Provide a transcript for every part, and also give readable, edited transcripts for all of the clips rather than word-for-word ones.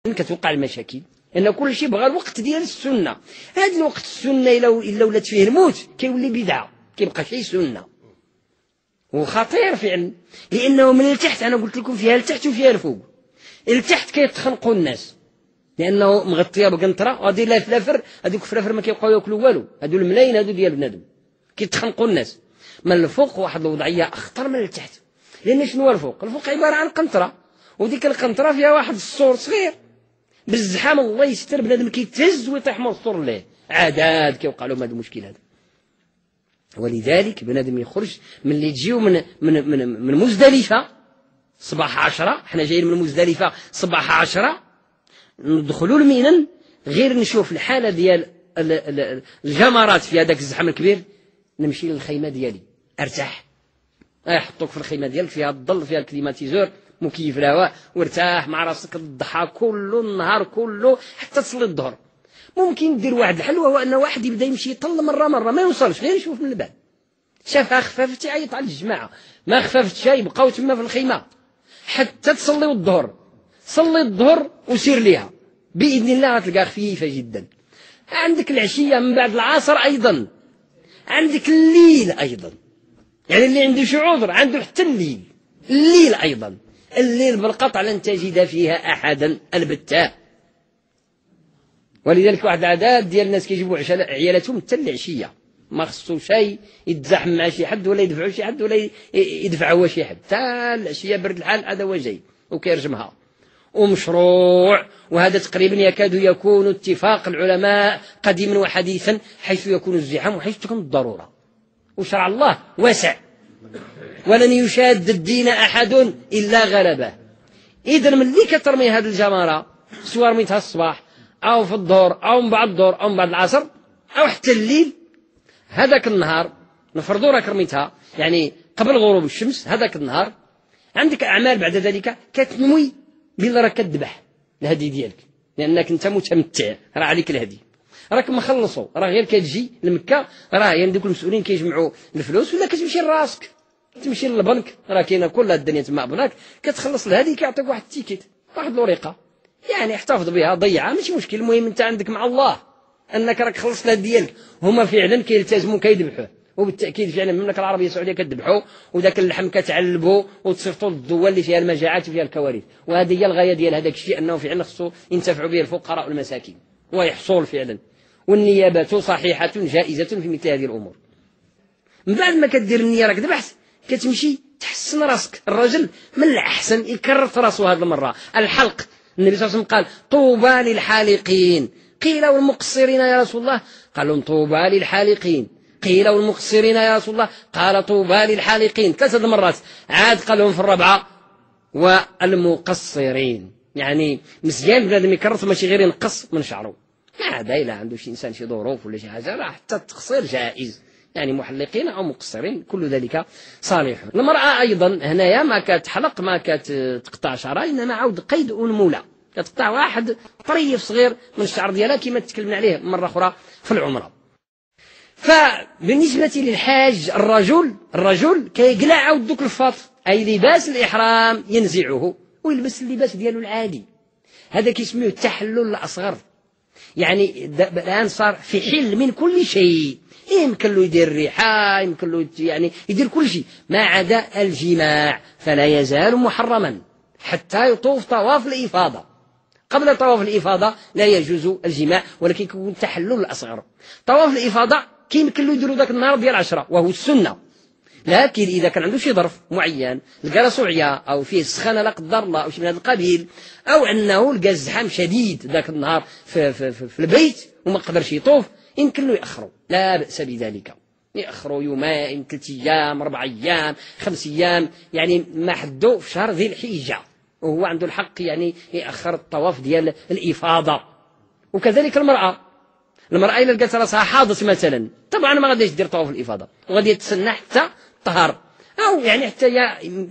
كتوقع المشاكل لأن كل شيء بغى الوقت ديال السنة. هذا الوقت السنة إلا ولات فيه الموت كيولي بدعة، كيبقى شي سنة وخطير فعلا. لأنه من التحت أنا قلت لكم فيها التحت وفيها الفوق. التحت كيتخنقوا الناس لأنه مغطية بقنطرة وغادي لا فلافر، هذوك فلافر ما كيبقاو ياكلوا والو، هادو الملايين هادو ديال بنادم كيتخنقوا الناس. من الفوق واحد الوضعية أخطر من التحت، لأن شنو هو الفوق؟ الفوق عبارة عن قنطرة، وديك القنطرة فيها واحد السور صغير بالزحام الله يستر بنادم كيتهز ويطيح من السور ليه، عادات كيوقع لهم هذا المشكل هذا. ولذلك بنادم يخرج من اللي تجيو من مزدلفة صباح 10، حنا جايين من مزدلفة صباح 10، ندخلوا الميناء غير نشوف الحالة ديال الجمرات في هذاك الزحام الكبير، نمشي للخيمة ديالي ارتاح، يحطوك في الخيمة ديالك فيها الظل فيها الكليماتيزور مكيف الهواء وارتاح مع راسك الضحى كله النهار كله حتى تصلي الظهر. ممكن دير واحد الحل وهو ان واحد يبدا يمشي يطل مره ما يوصلش غير يشوف من البعد، شافها خفافت يعيط على الجماعه، ما خفافتش يبقاو تما في الخيمه حتى تصلي الظهر. صلي الظهر وسير ليها باذن الله غتلقاها خفيفه جدا. عندك العشيه من بعد العصر ايضا، عندك الليل ايضا، يعني اللي عنده شي عذر عنده حتى الليل ايضا. الليل بالقطع لن تجد فيها احدا البتة. ولذلك واحد العادات ديال الناس كيجيبوا عيالاتهم حتى العشيه، ما خصو شيء يتزاحم مع شي حد ولا يدفعوا شي حد ولا يدفعوا شي حد، حتى العشيه برد الحال هذا هو جاي وكيرجمها ومشروع. وهذا تقريبا يكاد يكون اتفاق العلماء قديما وحديثا، حيث يكون الزحام وحيث تكون الضروره. وشرع الله واسع، ولن يشاد الدين أحد إلا غلبه. إذن ملي كترمي هذه الجمرة سواء رميتها الصباح أو في الظهر أو من بعد الظهر أو من بعد العصر أو حتى الليل، هذاك النهار نفرضوا راك رميتها يعني قبل غروب الشمس، هذاك النهار عندك أعمال بعد ذلك كتنوي بلا راك كتذبح الهدي ديالك، لأنك أنت متمتع راه عليك الهدي، راك مخلصوا، راه غير كتجي لمكة راه يعني دوك المسؤولين كيجمعوا الفلوس ولا كتمشي لراسك تمشي للبنك، راه كاينه كل الدنيا تما بناك كتخلص الهدي كيعطيك واحد التيكيت واحد الورقه يعني احتفظ بها ضيعها ماشي مشكل. المهم انت عندك مع الله انك راك خلصت الهدي ديالك، هما فعلا كيلتزموا كيذبحوه، وبالتاكيد فعلا المملكه العربيه السعوديه كتذبحوا وذاك اللحم كتعلبوا وتصيفطوا للدول اللي فيها المجاعات وفيها الكوارث. وهذه هي الغايه ديال هذاك الشيء، انه فعلا خصو ينتفعوا به الفقراء والمساكين ويحصل فعلا. والنيابه صحيحه جائزه في مثل هذه الامور. من بعد ما كدير النيه راك ذبحت كتمشي تحسن راسك. الرجل من الأحسن يكرر في راسه هذه المرة الحلق. النبي صلى الله عليه وسلم قال طوبى للحالقين، قيل والمقصرين يا رسول الله؟ قال لهم طوبى للحالقين. قيل والمقصرين يا رسول الله؟ قال طوبى للحالقين 3 مرات. عاد قال لهم في الرابعة والمقصرين. يعني مزيان بنادم يكرر ماشي غير ينقص من شعره. هذا إلا عنده شي إنسان شي ظروف ولا شي حاجة راه حتى التقصير جائز، يعني محلقين أو مقصرين كل ذلك صالح. المرأة أيضا هنايا ما كتحلق ما كتقطع شعرها، إنما عاود قيد أنمولة، كتقطع واحد طريف صغير من الشعر ديالها كما تكلمنا عليه مرة أخرى في العمرة. فبالنسبة للحاج الرجل كيقلع عاود دوك الفاط، أي لباس الإحرام ينزعه ويلبس اللباس ديالو العادي. هذا كيسميه التحلل الأصغر، يعني الآن صار في حل من كل شيء، يمكن له يدير الريحة، يمكن له يعني يدير كل شيء ما عدا الجماع، فلا يزال محرما حتى يطوف طواف الإفاضة. قبل طواف الإفاضة لا يجوز الجماع، ولكن يكون التحلل الأصغر. طواف الإفاضة يمكن له يديروا ذاك النهار ديال 10 وهو السنة، لكن إذا كان عنده شي ظرف معين لقى راسو عيا أو فيه سخانة لا قدر الله أو شي من هذا القبيل، أو أنه لقى الزحام شديد ذاك النهار في البيت وما قدرش يطوف، يمكن له يأخروا، لا بأس بذلك. يأخروا يومين 3 أيام 4 أيام 5 أيام، يعني ما حدو في شهر ذي الحجة وهو عنده الحق يعني يأخر الطواف ديال الإفاضة. وكذلك المرأة إلا لقات راسها حاضت مثلا طبعا ما غاديش دير طواف الإفاضة وغادي تسنى حتى طهر، أو يعني حتى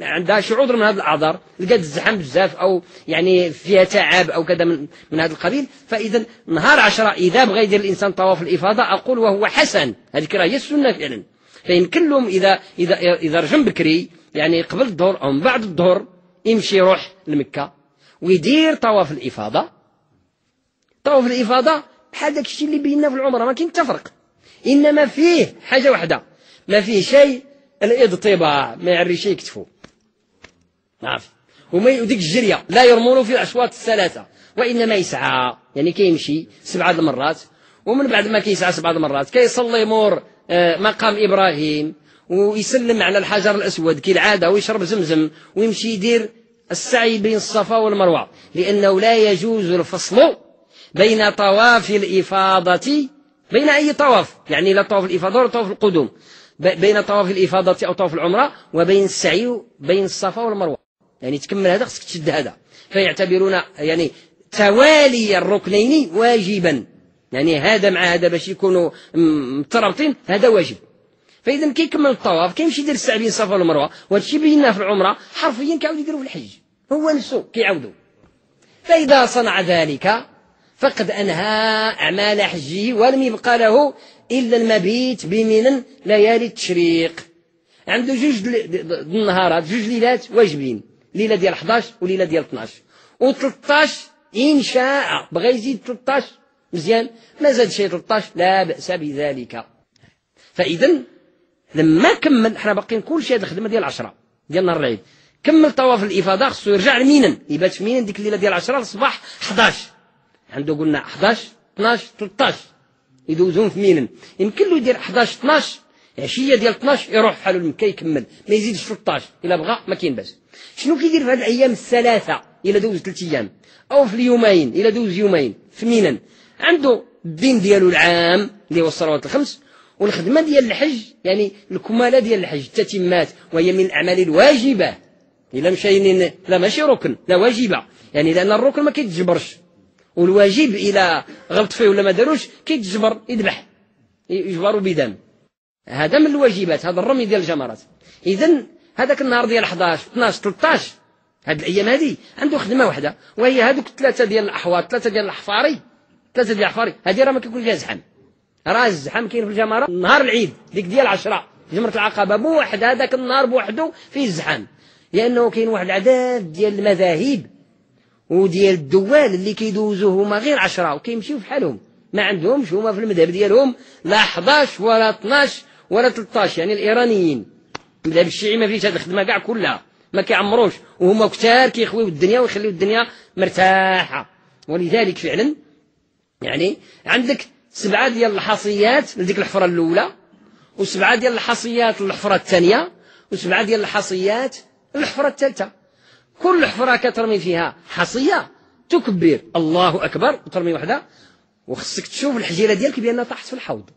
عندها شي عذر من هذا الأعذار، لقات الزحام بزاف أو يعني فيها تعب أو كذا من هذا القبيل. فإذا نهار 10 إذا بغى يدير الإنسان طواف الإفاضة أقول وهو حسن، هذه راه هي السنة فعلا. فيمكن لهم إذا رجم بكري يعني قبل الظهر أو من بعد الظهر يمشي يروح لمكة ويدير طواف الإفاضة طواف الإفاضة بحال داك الشيء اللي بينا في العمرة، ما كاين تفرق، إنما فيه حاجة واحدة، ما فيه شيء الاضطباع، ما يعري شيء يكتفو عارف، وديك الجرية لا يرمون في الأشواط الثلاثة، وإنما يسعى، يعني كيمشي 7 المرات، ومن بعد ما كيسعى 7 المرات كيصلي مور مقام إبراهيم ويسلم على الحجر الأسود كالعادة ويشرب زمزم ويمشي يدير السعي بين الصفا والمروة، لأنه لا يجوز الفصل بين طواف الإفاضة، بين أي طواف، يعني لا طواف الإفاضة ولا طواف القدوم، بين طواف الإفاضة أو طواف العمرة وبين السعي بين الصفا والمروة، يعني تكمل هذا خصك تشد هذا، فيعتبرون يعني توالي الركنين واجبا، يعني هذا مع هذا باش يكونوا مترابطين، هذا واجب. فإذا كيكمل الطواف كيمشي يدير السعي بين الصفا والمروة، وهذا الشيء بينا في العمرة حرفيا كيعاود يديروا في الحج، هو نفسه كيعاودوا. فإذا صنع ذلك فقد أنهى أعمال حجه ولم يبقى له إلا المبيت بمنى ليالي التشريق. عنده 2 نهارات 2 ليلات واجبين، ليلة ديال 11 وليلة ديال 12 و13 إن شاء بغى يزيد 13 مزيان، ما زاد شيء 13 لا بأس بذلك. فإذا لما كمل، حنا باقيين كل شيء هذه الخدمة ديال 10 ديال نهار العيد، كمل طواف الإفاضة خصو يرجع لمينن، يبات في مينن ديك الليلة ديال 10 الصباح 11، عنده قلنا 11 12 13 يدوزون في مينن، يمكن له يدير 11 12 عشية ديال 12 يروح حالو لمكة يكمل، ما يزيدش 13 إلا بغى، ما كاين باس. شنو كيدير في هذه الأيام الثلاثة إلا دوز 3 أيام، أو في اليومين إلا دوز يومين في مينن؟ عنده الدين ديالو العام اللي هو الصلوات الخمس، والخدمة ديال الحج يعني الكمالة ديال الحج التتمات، وهي من الأعمال الواجبة، إلا مشايين لا ماشي ركن، لا واجبة، يعني لأن الركن ما كيتجبرش، والواجب إلى غلط فيه ولا ما داروش كيتجبر، يذبح يجبروا بدم، هذا من الواجبات، هذا الرمي ديال الجمرات. إذن هذاك النهار ديال 11 12 13 هاد الأيام هذه عنده خدمة واحدة، وهي هذوك 3 ديال الأحواط، 3 ديال الأحفاري، 3 ديال الأحفاري هذه راه ما كيكون فيها زحام، راه الزحام كاين في الجمرة نهار العيد ديك ديال 10 جمرة العقبة بوحد، هذاك النهار بوحده فيه الزحام، لأنه كاين واحد العدد ديال المذاهب وديال الدوال اللي كيدوزوه هما غير 10 وكيمشيو في حالهم، ما عندهمش هما في المذهب ديالهم لا 11 ولا 12 ولا 13، يعني الإيرانيين المذهب الشيعي ما فيش هذه الخدمة كاع كلها، ما كيعمروش، وهما كتار كيخويو الدنيا ويخليو الدنيا مرتاحة. ولذلك فعلا يعني عندك 7 ديال الحصيات لديك الحفرة الأولى، و7 ديال الحصيات للحفرة الثانية، و7 ديال الحصيات للحفرة الثالثة، كل حفرة كترمي فيها حصية تكبر الله أكبر وترمي وحدة، وخصك تشوف الحجيرة ديالك بأنها طاحت في الحوض،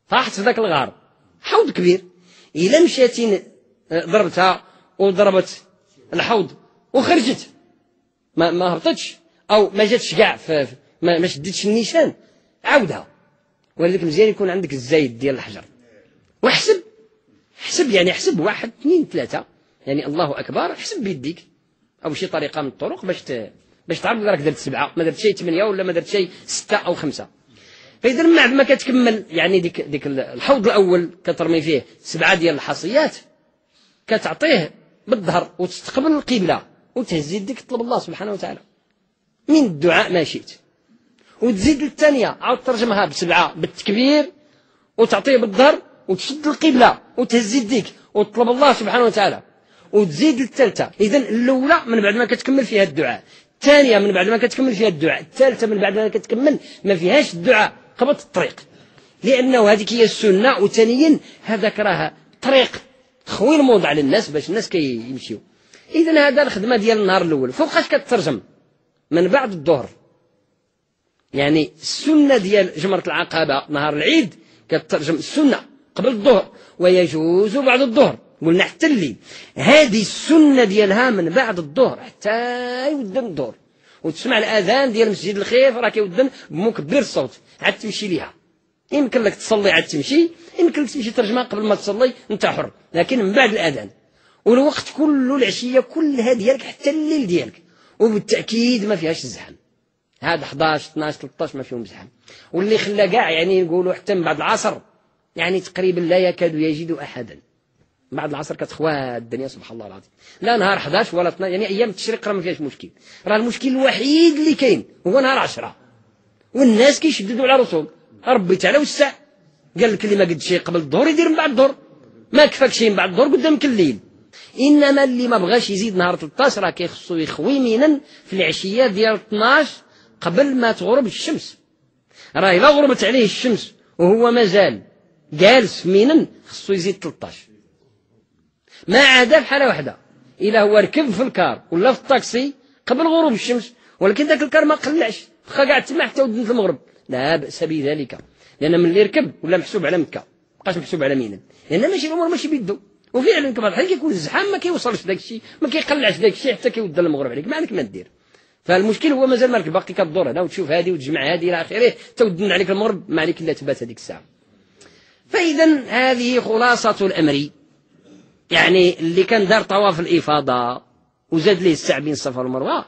طاحت في ذاك الغار، حوض كبير، إلا مشاتين ضربتها وضربت الحوض وخرجت ما هبطتش أو ما جاتش كاع ما شدتش النيشان، عاودها. ولذلك مزيان يكون عندك الزايد ديال الحجر، واحسب يعني احسب 1 2 3 يعني الله أكبر، احسب بيديك أو شي طريقة من الطرق باش تعرف راك درت 7 ما درت شي 8 ولا ما درت شي 6 أو 5. فإذا من بعد ما كتكمل يعني ديك الحوض الأول كترمي فيه 7 ديال الحصيات، كتعطيه بالظهر وتستقبل القبلة وتهز يديك تطلب الله سبحانه وتعالى من الدعاء ما شئت، وتزيد الثانية عاود ترجمها ب7 بالتكبير وتعطيه بالظهر وتشد القبلة وتهز يديك وتطلب الله سبحانه وتعالى، وتزيد الثالثة. إذن الأولى من بعد ما كتكمل فيها الدعاء، الثانية من بعد ما كتكمل فيها الدعاء، الثالثة من بعد ما كتكمل ما فيهاش الدعاء، قبط الطريق، لأنه هذيك هي السنة، وثانيا هذاك راه طريق تخويل موضع للناس باش الناس كيمشيو. إذن هذا الخدمة ديال النهار الأول. فوقاش كترجم؟ من بعد الظهر، يعني السنة ديال جمرة العقبة نهار العيد كترجم السنة قبل الظهر، ويجوز بعد الظهر، قلنا حتى الليل، هذه السنة ديالها من بعد الظهر حتى يودن الظهر، وتسمع الأذان ديال مسجد الخيف راه كيودن بمكبر الصوت، عاد تمشي ليها، يمكن لك تصلي عاد تمشي، يمكن لك تمشي ترجمها قبل ما تصلي انت حر، لكن من بعد الأذان، والوقت كله العشية كلها ديالك حتى الليل ديالك، وبالتأكيد ما فيهاش الزحام. هذا 11 12 13 ما فيهم زحام، واللي خلى كاع يعني نقولوا حتى من بعد العصر يعني تقريبا لا يكاد يجد أحدا، بعد العصر كتخوى الدنيا سبحان الله العظيم، لا نهار 11 ولا 12 يعني أيام التشريق راه ما فيهاش مشكل، راه المشكل الوحيد اللي كاين هو نهار 10، والناس كيشددوا على رسول ربي تعالى وسع. قال لك اللي ما قد شيء قبل الظهر يدير من بعد الظهر، ما كفاك شيء من بعد الظهر قدامك الليل. انما اللي ما بغاش يزيد نهار 13 راه كيخصو يخوي مينا في العشيه ديال 12 قبل ما تغرب الشمس. راه الا غربت عليه الشمس وهو مازال جالس في مينا خصو يزيد 13، ما عدا في حاله واحده، الا هو ركب في الكار ولا في الطاكسي قبل غروب الشمس ولكن ذاك الكار ما قلعش بقى قاعد تما حتى ودنت المغرب، لا باس بذلك، لان من اللي ركب ولا محسوب على مكه بقاش محسوب على مينا، لان ماشي الامور ماشي بيدو. وفعلا كما الحال كيكون الزحام ما كيوصلش داك الشيء، ما كيقلعش داك الشيء حتى كيود المغرب عليك، ما عندك ما دير. فالمشكل هو مازال مالك باقي كدور هنا وتشوف هذه وتجمع هذه الى اخره تودن عليك المغرب، ما عليك الا تبات هذيك الساعه. فاذا هذه خلاصه الامر، يعني اللي كان دار طواف الافاضه وزاد ليه السعي بين الصفا والمروه